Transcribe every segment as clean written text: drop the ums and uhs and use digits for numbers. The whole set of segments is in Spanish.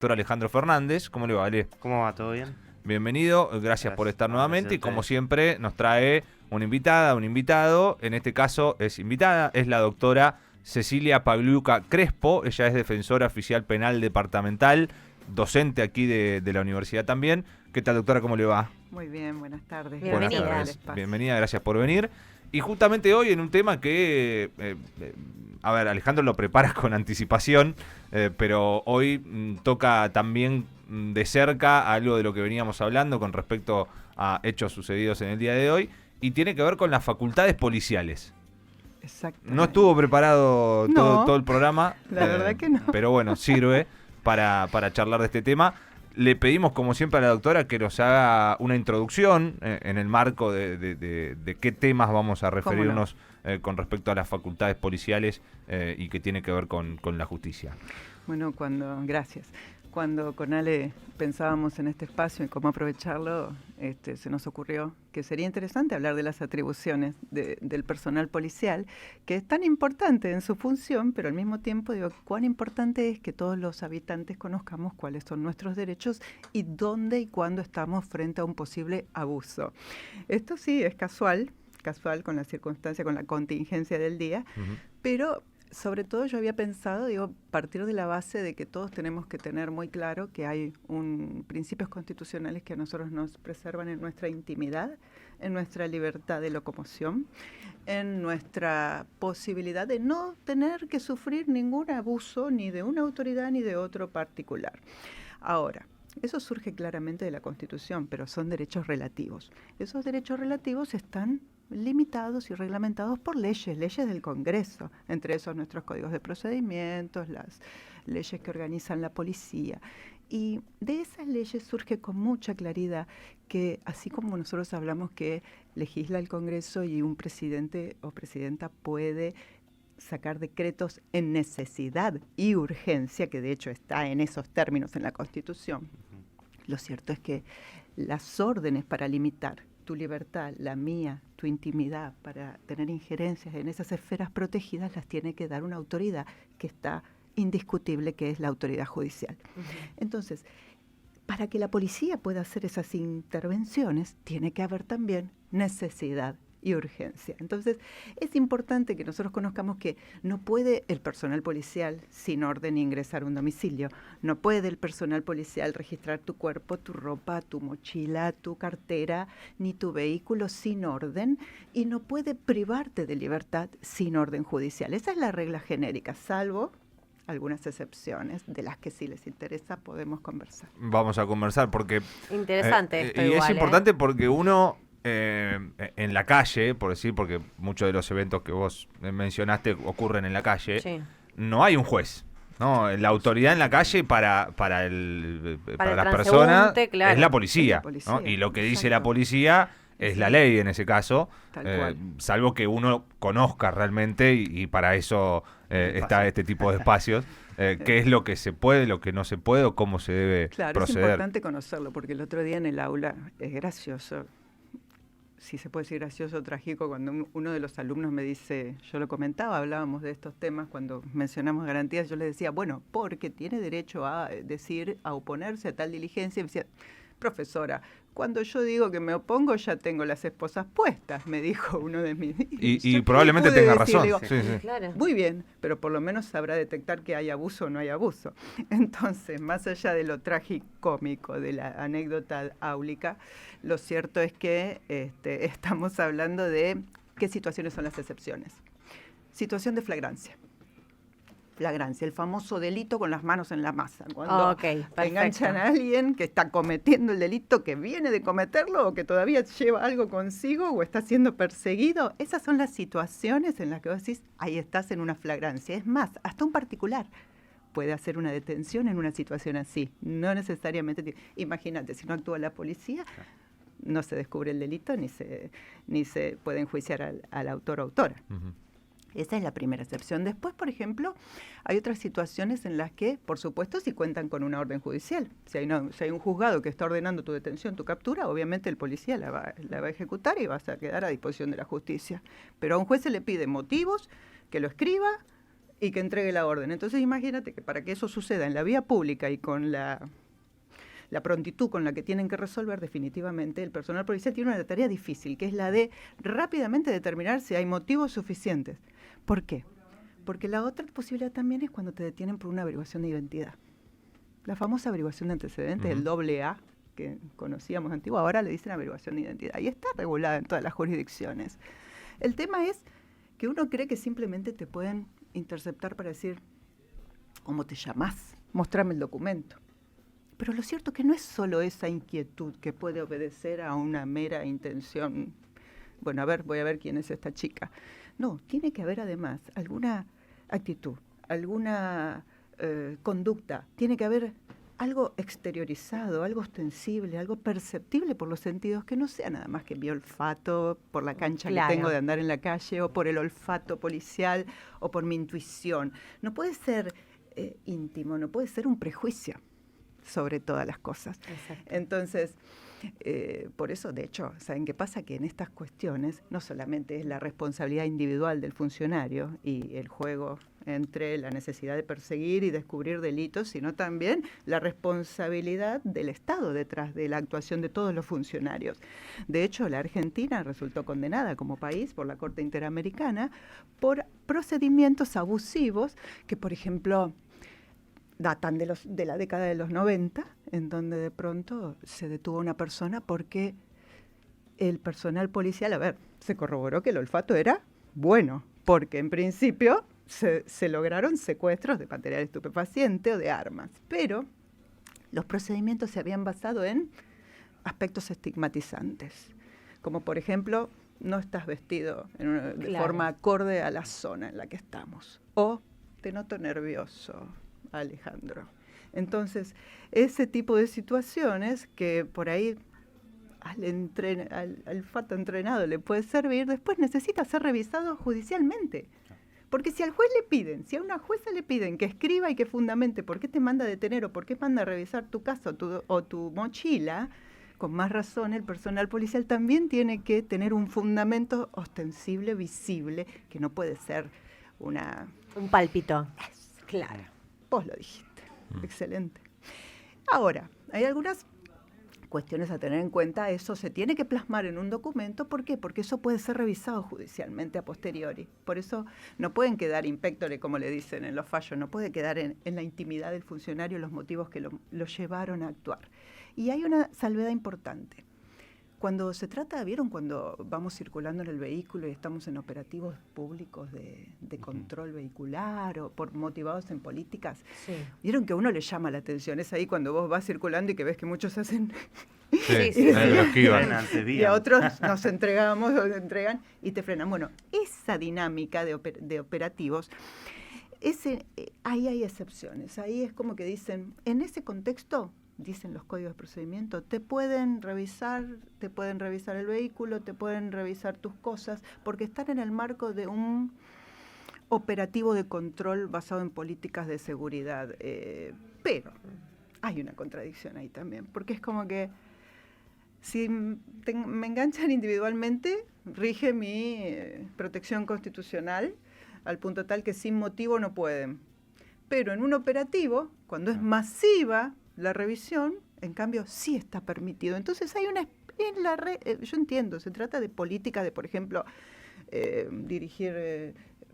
doctor Alejandro Fernández. ¿Cómo le va, Ale? ¿Cómo va? ¿Todo bien? Bienvenido, gracias por estar nuevamente. Y Gracias a como ustedes. siempre, nos trae una invitada, un invitado. En este caso es invitada, es la doctora Cecilia Pagliuca Crespo. Ella es defensora oficial penal departamental, docente aquí de la universidad también. ¿Qué tal, doctora? ¿Cómo le va? Muy bien, buenas tardes. Buenas Gracias por el tardes. espacio. Bienvenida, gracias por venir. Y justamente hoy en un tema que, a ver, Alejandro lo prepara con anticipación, pero hoy toca también de cerca algo de lo que veníamos hablando con respecto a hechos sucedidos en el día de hoy, y tiene que ver con las facultades policiales. Exactamente. No estuvo preparado No, todo el programa, la verdad que no. pero bueno, sirve para charlar de este tema. Le pedimos, como siempre, a la doctora que nos haga una introducción en el marco de qué temas vamos a referirnos con respecto a las facultades policiales y que tiene que ver con la justicia. Bueno, gracias. Cuando con Ale pensábamos en este espacio y cómo aprovecharlo, se nos ocurrió que sería interesante hablar de las atribuciones del personal policial, que es tan importante en su función, pero al mismo tiempo digo, cuán importante es que todos los habitantes conozcamos cuáles son nuestros derechos y dónde y cuándo estamos frente a un posible abuso. Esto sí es casual con la circunstancia, con la contingencia del día, pero sobre todo yo había pensado, partir de la base de que todos tenemos que tener muy claro que hay principios constitucionales que a nosotros nos preservan en nuestra intimidad, en nuestra libertad de locomoción, en nuestra posibilidad de no tener que sufrir ningún abuso ni de una autoridad ni de otro particular. Ahora, eso surge claramente de la Constitución, pero son derechos relativos. Esos derechos relativos están limitados y reglamentados por leyes del Congreso, entre esos nuestros códigos de procedimientos, las leyes que organizan la policía. Y de esas leyes surge con mucha claridad que, así como nosotros hablamos que legisla el Congreso y un presidente o presidenta puede sacar decretos en necesidad y urgencia, que de hecho está en esos términos en la Constitución, lo cierto es que las órdenes para limitar tu libertad, la mía, tu intimidad, para tener injerencias en esas esferas protegidas, las tiene que dar una autoridad que está indiscutible, que es la autoridad judicial. Entonces, para que la policía pueda hacer esas intervenciones, tiene que haber también necesidad y urgencia. Entonces, es importante que nosotros conozcamos que no puede el personal policial sin orden ingresar a un domicilio, no puede el personal policial registrar tu cuerpo, tu ropa, tu mochila, tu cartera, ni tu vehículo sin orden, y no puede privarte de libertad sin orden judicial. Esa es la regla genérica, salvo algunas excepciones de las que si les interesa podemos conversar. Vamos a conversar porque... Interesante esto y igual, es importante porque uno... en la calle, por decir, porque muchos de los eventos que vos mencionaste ocurren en la calle, Sí. no hay un juez, ¿no? La autoridad en la calle para las transeúnte, personas claro. es la policía, Es la policía, ¿no? Y lo que dice exacto. la policía es la ley en ese caso, Tal cual. salvo que uno conozca realmente y para eso está este tipo de espacios. ¿Qué es lo que se puede, lo que no se puede o cómo se debe Claro, proceder? es importante conocerlo, porque el otro día en el aula es gracioso, si se puede decir gracioso o trágico, cuando uno de los alumnos me dice, yo lo comentaba, hablábamos de estos temas cuando mencionamos garantías, yo le decía, bueno, porque tiene derecho a decir, a oponerse a tal diligencia, y me decía, profesora, cuando yo digo que me opongo ya tengo las esposas puestas, me dijo uno de mis... Y probablemente tenga razón. Digo, Sí, sí. Claro. muy bien, pero por lo menos sabrá detectar que hay abuso o no hay abuso. Entonces, más allá de lo tragicómico de la anécdota áulica, lo cierto es que estamos hablando de qué situaciones son las excepciones. Situación de flagrancia. Flagrancia, el famoso delito con las manos en la masa. Cuando enganchan a alguien que está cometiendo el delito, que viene de cometerlo o que todavía lleva algo consigo o está siendo perseguido. Esas son las situaciones en las que vos decís, ahí estás en una flagrancia. Es más, hasta un particular puede hacer una detención en una situación así. No necesariamente... Imagínate, si no actúa la policía, no se descubre el delito ni se puede enjuiciar al autor o autora. Ujú. Esa es la primera excepción. Después, por ejemplo, hay otras situaciones en las que, por supuesto, si cuentan con una orden judicial. Si hay un juzgado que está ordenando tu detención, tu captura, obviamente el policía la va a ejecutar y vas a quedar a disposición de la justicia. Pero a un juez se le pide motivos, que lo escriba, y que entregue la orden. Entonces imagínate que para que eso suceda en la vía pública y con la prontitud con la que tienen que resolver, definitivamente el personal policial tiene una tarea difícil, que es la de rápidamente determinar si hay motivos suficientes. ¿Por qué? Porque la otra posibilidad también es cuando te detienen por una averiguación de identidad. La famosa averiguación de antecedentes, el AA, que conocíamos antiguo, ahora le dicen averiguación de identidad, y está regulada en todas las jurisdicciones. El tema es que uno cree que simplemente te pueden interceptar para decir, ¿cómo te llamás? Mostrame el documento. Pero lo cierto es que no es solo esa inquietud que puede obedecer a una mera intención, bueno, voy a ver quién es esta chica. No, tiene que haber además alguna actitud, alguna conducta, tiene que haber algo exteriorizado, algo ostensible, algo perceptible por los sentidos, que no sea nada más que mi olfato por la cancha que tengo de andar en la calle, o por el olfato policial, o por mi intuición. No puede ser íntimo, no puede ser un prejuicio sobre todas las cosas. Exacto. Entonces, por eso, de hecho, ¿saben qué pasa? Que en estas cuestiones no solamente es la responsabilidad individual del funcionario y el juego entre la necesidad de perseguir y descubrir delitos, sino también la responsabilidad del Estado detrás de la actuación de todos los funcionarios. De hecho, la Argentina resultó condenada como país por la Corte Interamericana por procedimientos abusivos que, por ejemplo, datan de la década de los 90, en donde de pronto se detuvo a una persona porque el personal policial, se corroboró que el olfato era bueno, porque en principio se lograron secuestros de material estupefaciente o de armas, pero los procedimientos se habían basado en aspectos estigmatizantes, como por ejemplo, no estás vestido de forma acorde a la zona en la que estamos, o te noto nervioso, Alejandro. Entonces, ese tipo de situaciones que por ahí al olfato entrenado le puede servir, después necesita ser revisado judicialmente. Porque si al juez le piden, si a una jueza le piden que escriba y que fundamente por qué te manda a detener o por qué manda a revisar tu casa o tu mochila, con más razón el personal policial también tiene que tener un fundamento ostensible, visible, que no puede ser un pálpito. Claro. Vos lo dijiste. Excelente. Ahora, hay algunas cuestiones a tener en cuenta. Eso se tiene que plasmar en un documento. ¿Por qué? Porque eso puede ser revisado judicialmente a posteriori. Por eso no pueden quedar impectore, como le dicen en los fallos, no puede quedar en la intimidad del funcionario los motivos que lo llevaron a actuar. Y hay una salvedad importante. Cuando se trata, ¿vieron cuando vamos circulando en el vehículo y estamos en operativos públicos de control vehicular o motivados en políticas? Sí. ¿Vieron que a uno le llama la atención? Es ahí cuando vos vas circulando y que ves que muchos hacen... y a otros nos entregamos o entregan y te frenan. Bueno, esa dinámica de operativos, ahí hay excepciones. Ahí es como que dicen, en ese contexto... dicen los códigos de procedimiento, te pueden revisar el vehículo, te pueden revisar tus cosas, porque están en el marco de un operativo de control basado en políticas de seguridad. Pero hay una contradicción ahí también, porque es como que si me enganchan individualmente, rige mi protección constitucional, al punto tal que sin motivo no pueden. Pero en un operativo, cuando es masiva, la revisión, en cambio, sí está permitido. Entonces hay yo entiendo, se trata de política de, por ejemplo,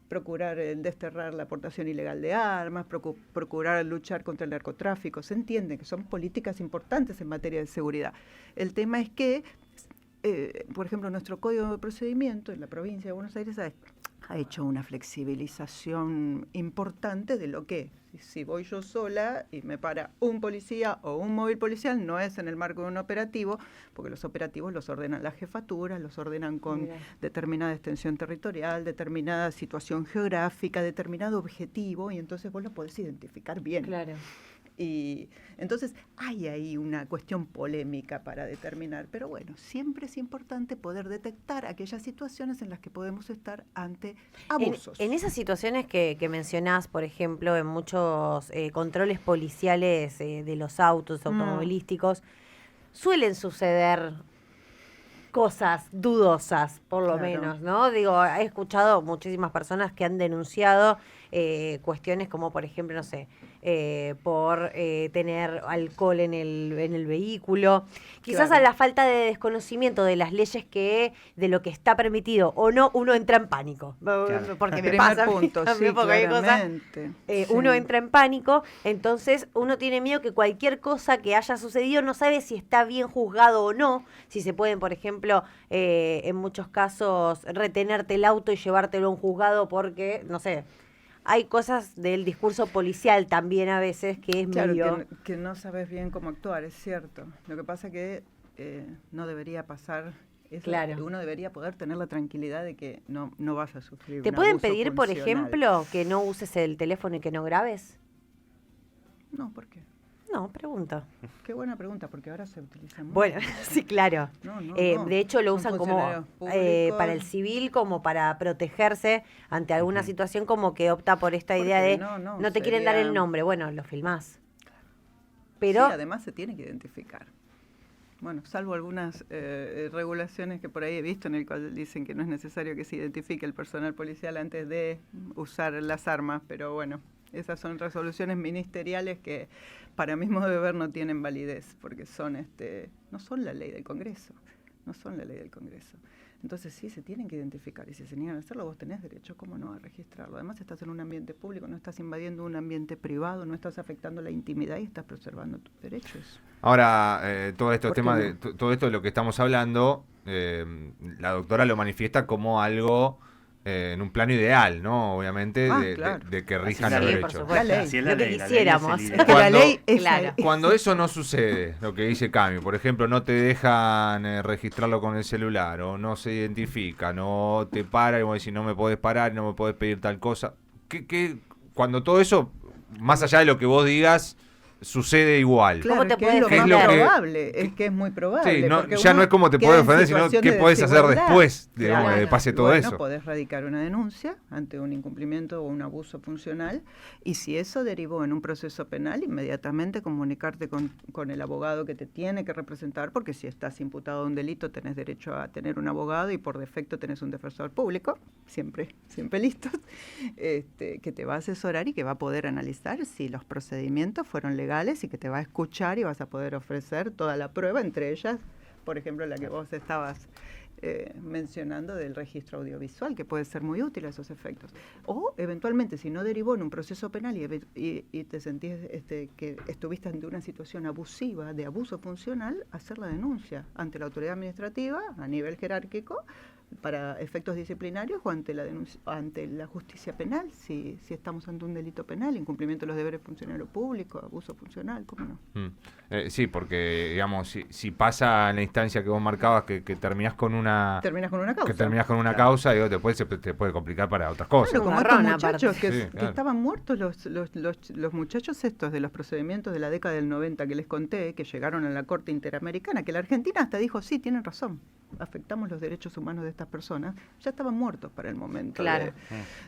procurar desterrar la aportación ilegal de armas, procurar luchar contra el narcotráfico. Se entiende que son políticas importantes en materia de seguridad. El tema es que, por ejemplo, nuestro Código de Procedimiento en la provincia de Buenos Aires ha hecho una flexibilización importante de lo que, si voy yo sola y me para un policía o un móvil policial, no es en el marco de un operativo, porque los operativos los ordenan las jefaturas, los ordenan con determinada extensión territorial, determinada situación geográfica, determinado objetivo, y entonces vos lo podés identificar bien. Claro. Y entonces hay ahí una cuestión polémica para determinar, pero bueno, siempre es importante poder detectar aquellas situaciones en las que podemos estar ante abusos. En esas situaciones que mencionás, por ejemplo, en muchos controles policiales de los autos automovilísticos, suelen suceder cosas dudosas, por lo Claro. menos, ¿no? Digo, he escuchado muchísimas personas que han denunciado cuestiones como, por ejemplo, no sé, por tener alcohol en el vehículo. Quizás Claro. a la falta de desconocimiento de las leyes de lo que está permitido o no, uno entra en pánico. Porque me Primer pasa a mí punto, también, sí, porque hay cosas claramente. Sí. uno entra en pánico, entonces uno tiene miedo que cualquier cosa que haya sucedido no sabe si está bien juzgado o no, si se pueden, por ejemplo, en muchos casos retenerte el auto y llevártelo a un juzgado porque, no sé, hay cosas del discurso policial también a veces que es Claro, medio... que no sabes bien cómo actuar, es cierto. Lo que pasa que no debería pasar eso. Claro. Uno debería poder tener la tranquilidad de que no vas a sufrir ¿Te un pueden abuso pedir, por funcional. ejemplo, que no uses el teléfono y que no grabes? No, ¿por qué? No, pregunto. Qué buena pregunta, porque ahora se utiliza mucho. Bueno, sí, claro. No, no. De hecho, lo Son usan como funcionarios públicos. para el civil, como para protegerse ante alguna situación, como que opta por esta idea Porque de no, te quieren dar el sería- nombre. Bueno, lo filmás. Sí, Pero, además se tiene que identificar. Bueno, salvo algunas regulaciones que por ahí he visto en el cual dicen que no es necesario que se identifique el personal policial antes de usar las armas, pero bueno, esas son resoluciones ministeriales que para mi modo de ver no tienen validez, porque no son la ley del Congreso, no son la ley del Congreso. Entonces sí, se tienen que identificar y si se niegan a hacerlo, vos tenés derecho, ¿cómo no?, a registrarlo. Además estás en un ambiente público, no estás invadiendo un ambiente privado, no estás afectando la intimidad y estás preservando tus derechos. Ahora, todo estos ¿Por qué temas, no? todo esto de lo que estamos hablando, la doctora lo manifiesta como algo en un plano ideal, ¿no? Obviamente, Claro. de que rijan sí, los por derechos. supuesto. La ley. Así es Lo que ley, quisiéramos. es el Es que ideal. la ley es Claro. Cuando eso no sucede, lo que dice Cami, por ejemplo, no te dejan registrarlo con el celular, o no se identifican, o te paran y vos decís, no me podés parar, no me podés pedir tal cosa. Cuando todo eso, más allá de lo que vos digas, sucede igual? Claro, ¿Cómo te es que puedes es lo ¿Qué es más lo que- probable, es que es muy probable. Sí, porque ya uno no es como te queda podés en ofender, sino situación qué de podés hacer desigualdad. después, digamos, Claro. de pase todo Bueno, eso. podés radicar una denuncia ante un incumplimiento o un abuso funcional y si eso derivó en un proceso penal, inmediatamente comunicarte con el abogado que te tiene que representar, porque si estás imputado de un delito tenés derecho a tener un abogado y por defecto tenés un defensor público, siempre listos, que te va a asesorar y que va a poder analizar si los procedimientos fueron legales y que te va a escuchar y vas a poder ofrecer toda la prueba, entre ellas, por ejemplo, la que vos estabas mencionando del registro audiovisual, que puede ser muy útil a esos efectos. O, eventualmente, si no derivó en un proceso penal y te sentís que estuviste ante una situación abusiva, de abuso funcional, hacer la denuncia ante la autoridad administrativa, a nivel jerárquico, para efectos disciplinarios o ante la justicia penal, si estamos ante un delito penal, incumplimiento de los deberes funcionarios públicos, abuso funcional, ¿cómo no? Sí, porque, digamos, si pasa en la instancia que vos marcabas que terminás con una... Terminas con una causa. Que terminás con una Claro. causa, digo, después te puede complicar para otras cosas. Claro, como Un estos marrón, muchachos aparte. que, Sí, que claro. estaban muertos, los muchachos estos de los procedimientos de la década del 90 que les conté, que llegaron a la Corte Interamericana, que la Argentina hasta dijo, sí, tienen razón, afectamos los derechos humanos de estas personas, ya estaban muertos para el momento Claro.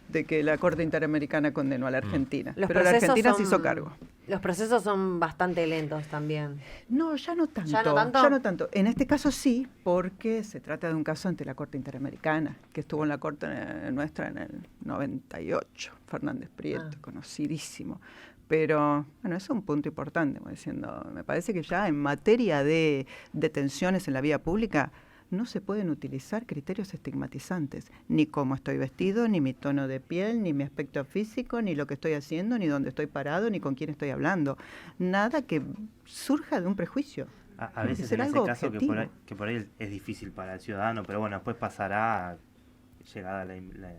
de que la Corte Interamericana condenó a la Argentina. Los Pero la procesos Argentina se son- hizo cargo. Los procesos son bastante lentos también. No, ya no tanto. ¿Ya no tanto? Ya no tanto. En este caso sí, porque se trata de un caso ante la Corte Interamericana, que estuvo en la Corte nuestra en el 98, Fernández Prieto, conocidísimo. Pero, bueno, eso es un punto importante, como diciendo, me parece que ya en materia de detenciones en la vía pública no se pueden utilizar criterios estigmatizantes, ni cómo estoy vestido, ni mi tono de piel, ni mi aspecto físico, ni lo que estoy haciendo, ni dónde estoy parado, ni con quién estoy hablando. Nada que surja de un prejuicio. A Tiene que veces ser en ese algo caso objetivo. que por ahí es difícil para el ciudadano, pero bueno, después pasará, llegada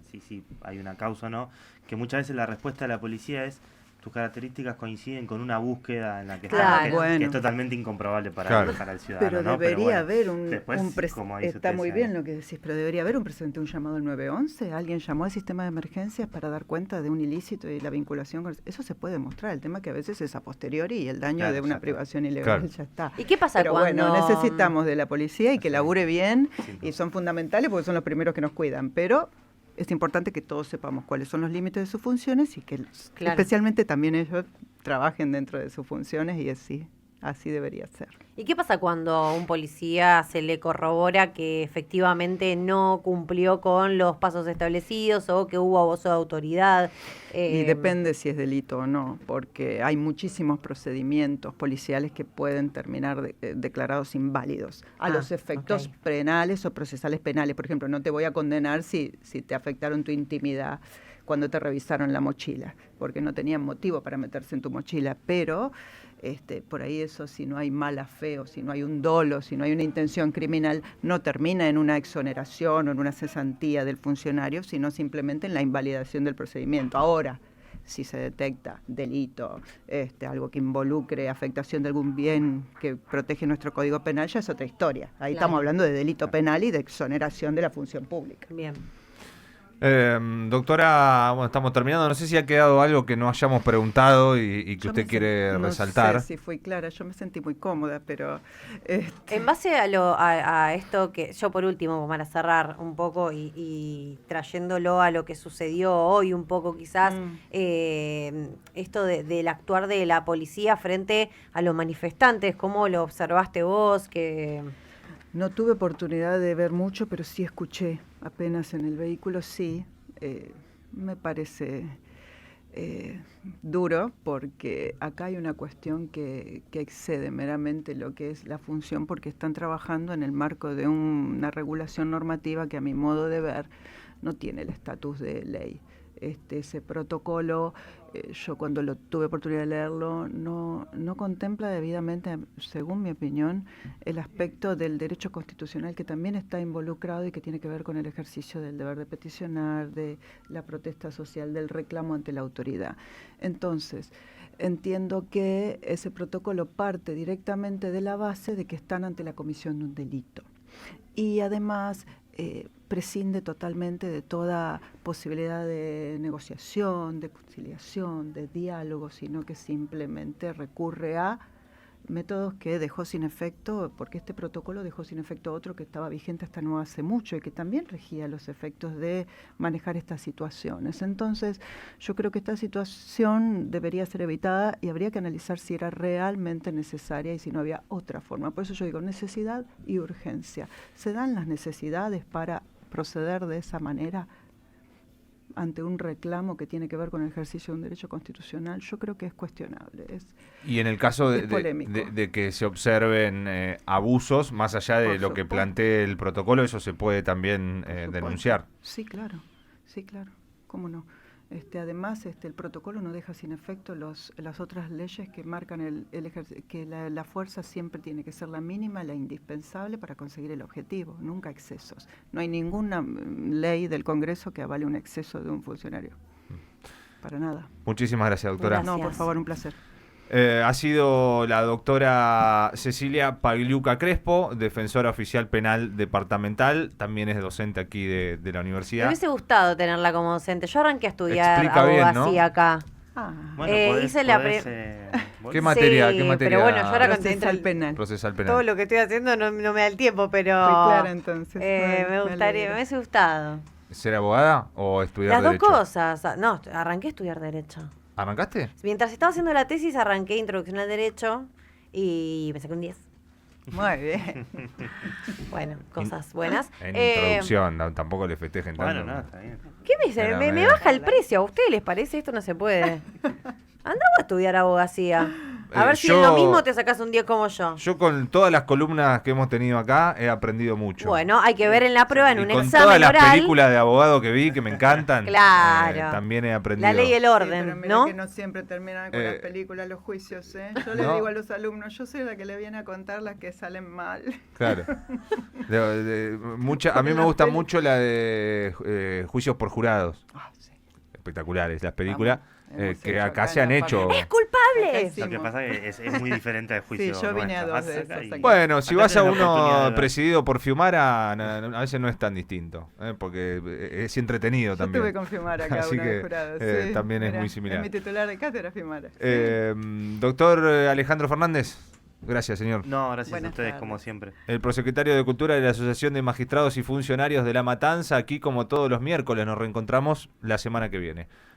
si hay una causa o no, que muchas veces la respuesta de la policía es tus características coinciden con una búsqueda en la que Claro. estás, que Bueno. es totalmente incomprobable para el ciudadano. Pero ¿no? debería bueno, haber un después, como dice está usted, muy se- bien lo que decís, pero debería haber un precedente, un llamado al 911. Alguien llamó al sistema de emergencias para dar cuenta de un ilícito y la vinculación con eso se puede demostrar. El tema que a veces es a posteriori y el daño Claro, de una exacto. privación ilegal Claro. ya está. ¿Y qué pasa Pero cuando...? bueno, necesitamos de la policía y que labure bien Sin y duda. son fundamentales porque son los primeros que nos cuidan, pero es importante que todos sepamos cuáles son los límites de sus funciones y que Claro. especialmente también ellos trabajen dentro de sus funciones y así Así debería ser. ¿Y qué pasa cuando a un policía se le corrobora que efectivamente no cumplió con los pasos establecidos o que hubo abuso de autoridad? Y depende si es delito o no, porque hay muchísimos procedimientos policiales que pueden terminar declarados inválidos a los efectos penales o procesales penales. Por ejemplo, no te voy a condenar si te afectaron tu intimidad cuando te revisaron la mochila, porque no tenían motivo para meterse en tu mochila, pero por ahí eso, si no hay mala fe o si no hay un dolo, si no hay una intención criminal, no termina en una exoneración o en una cesantía del funcionario, sino simplemente en la invalidación del procedimiento. Ahora, si se detecta delito, algo que involucre afectación de algún bien que protege nuestro Código Penal, ya es otra historia. Ahí estamos hablando de delito penal y de exoneración de la función pública. Bien. Doctora, bueno, estamos terminando. No sé si ha quedado algo que no hayamos preguntado y que usted quiere resaltar. No sé si fui clara, yo me sentí muy cómoda, pero... En base a esto que yo por último, para cerrar un poco y trayéndolo a lo que sucedió hoy un poco quizás, esto del actuar de la policía frente a los manifestantes, ¿cómo lo observaste vos? No tuve oportunidad de ver mucho, pero sí escuché apenas en el vehículo, sí. Me parece duro porque acá hay una cuestión que excede meramente lo que es la función, porque están trabajando en el marco de una regulación normativa que a mi modo de ver no tiene el estatus de ley. Ese protocolo, yo cuando tuve oportunidad de leerlo, no contempla debidamente, según mi opinión, el aspecto del derecho constitucional que también está involucrado y que tiene que ver con el ejercicio del deber de peticionar, de la protesta social, del reclamo ante la autoridad. Entonces, entiendo que ese protocolo parte directamente de la base de que están ante la comisión de un delito. Y además prescinde totalmente de toda posibilidad de negociación, de conciliación, de diálogo, sino que simplemente recurre a métodos que dejó sin efecto, porque este protocolo dejó sin efecto otro que estaba vigente hasta no hace mucho y que también regía los efectos de manejar estas situaciones. Entonces, yo creo que esta situación debería ser evitada y habría que analizar si era realmente necesaria y si no había otra forma. Por eso yo digo necesidad y urgencia. ¿Se dan las necesidades para proceder de esa manera ante un reclamo que tiene que ver con el ejercicio de un derecho constitucional? Yo creo que es cuestionable. Y en el caso de que se observen abusos, más allá de lo que plantee el protocolo, eso se puede también denunciar. Sí, claro, cómo no. Además, el protocolo no deja sin efecto las otras leyes que marcan que la fuerza siempre tiene que ser la mínima, la indispensable para conseguir el objetivo, nunca excesos. No hay ninguna ley del Congreso que avale un exceso de un funcionario. Para nada. Muchísimas gracias, doctora. Gracias. No, por favor, un placer. Ha sido la doctora Cecilia Pagliuca Crespo, defensora oficial penal departamental, también es docente aquí de la universidad. Me hubiese gustado tenerla como docente. Yo arranqué a estudiar ¿no? abogacía acá. Bueno, hice ¿Qué materia? Sí, ¿Qué materia? pero bueno, yo ahora Procesal penal. Procesal penal. Todo lo que estoy haciendo no me da el tiempo, pero Fui clara, entonces. me hubiese gustado. ¿Ser abogada o estudiar Las derecho? dos cosas. No, arranqué a estudiar derecho. ¿Arrancaste? Mientras estaba haciendo la tesis arranqué introducción al derecho y me saqué un 10. Muy bien. Bueno, cosas buenas. En introducción, tampoco le festejen tanto. Bueno, no, está bien. ¿Qué me dicen? Me baja el precio. ¿A ustedes les parece? Esto no se puede. Andá a estudiar abogacía. A ver si es lo mismo te sacas un 10 como yo. Yo con todas las columnas que hemos tenido acá he aprendido mucho. Bueno, hay que ver en la prueba, en un con examen todas las oral. películas de abogado que vi, que me encantan, Claro. también he aprendido. La ley y el Sí, orden, pero mira ¿no? que no siempre terminan con las películas, los juicios, ¿eh? Yo les digo a los alumnos, yo soy la que le viene a contar las que salen mal. Claro. A mí me gusta mucho la de juicios por jurados. Sí. Espectaculares las películas. Hemos Que hecho acá acá se en han la hecho. familia. ¡Es culpable! Sí. Lo que pasa es que es muy diferente al juicio. Sí, yo vine a nuestro. dos de Vas acá esos y- aquí. Bueno, si Acá vas a tenés la oportunidad de uno ver. presidido por Fiumara, a veces no es tan distinto, porque es entretenido Yo también. tuve con Fiumara acá, Así una que, de jurado. Sí, también es mira, muy similar. Mi titular de cátedra Fiumara. Doctor Alejandro Fernández, gracias, señor. No, gracias Buenas a ustedes, tardes. como siempre. El prosecretario de Cultura de la Asociación de Magistrados y Funcionarios de La Matanza, aquí como todos los miércoles, nos reencontramos la semana que viene.